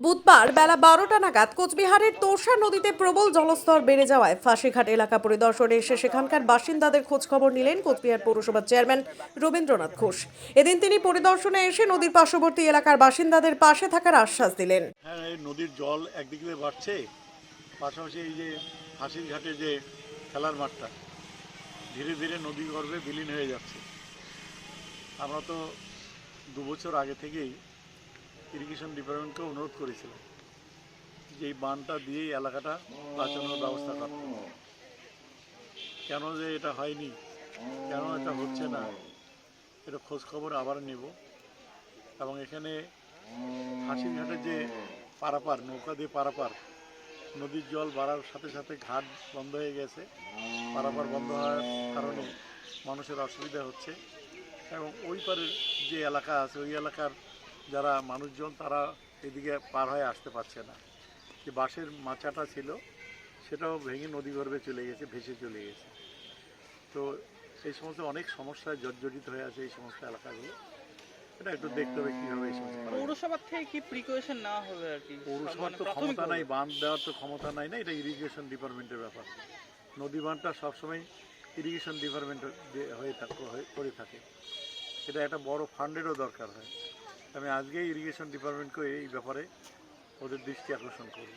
বুধবার বেলা 12টা নাগাদ কোচবিহারের তোরসা নদীতে প্রবল জলস্তর বেড়ে যাওয়ায় ফাঁসিঘাট এলাকা পরিদর্শনে এসে সেখানকার বাসিন্দাদের খোঁজখবর নিলেন কোচবিহার পৌরসভার চেয়ারম্যান রবীন্দ্রনাথ ঘোষ। এদিন তিনি পরিদর্শনে এসে নদীর পার্শ্ববর্তী এলাকার বাসিন্দাদের পাশে থাকার আশ্বাস দিলেন। হ্যাঁ, এই নদীর জল একদিক দিয়ে বাড়ছে, পাশাপাশি এই যে ফাঁসির ঘাটে যে খেলার মাঠটা ধীরে ধীরে নদী গর্ভে বিলীন হয়ে যাচ্ছে। আমরা তো 2 বছর আগে থেকেই ইরিগেশন ডিপার্টমেন্টকে অনুরোধ করেছিলাম যে এই বাঁধটা দিয়ে এলাকাটা বাঁচানোর ব্যবস্থা করতে। কেন যে এটা হয়নি, কেন এটা হচ্ছে না, এটা খোঁজখবর আবার নেব। এবং এখানে ফাঁসির ঘাটে যে পারাপার, নৌকা দিয়ে পারাপার, নদীর জল বাড়ার সাথে সাথে ঘাট বন্ধ হয়ে গেছে। পারাপার বন্ধ হওয়ার কারণে মানুষের অসুবিধা হচ্ছে এবং ওই পারের যে এলাকা আছে ওই এলাকার যারা মানুষজন তারা এদিকে পার হয়ে আসতে পারছে না। যে বাঁশের মাচাটা ছিল সেটাও ভেঙে নদী গর্ভে চলে গেছে, ভেসে চলে গেছে। তো এই সমস্ত অনেক সমস্যায় জর্জরিত হয়ে আছে এই সমস্ত এলাকাগুলো। এটা একটু দেখতে হবে কীভাবে এই সমস্ত পৌরসভার থেকে কি প্রিকশন নেওয়া হবে আর কি? পৌরসভার তো ক্ষমতা নাই, বাঁধ দেওয়ার তো ক্ষমতা নাই, না এটা ইরিগেশন ডিপার্টমেন্টের ব্যাপার। নদী বাঁধটা সবসময় ইরিগেশন ডিপার্টমেন্ট করে থাকে। এটা একটা বড় ফান্ডেরও দরকার হয়। আমি আজকেই ইরিগেশন ডিপার্টমেন্টকে এই ব্যাপারে ওদের দৃষ্টি আকর্ষণ করব।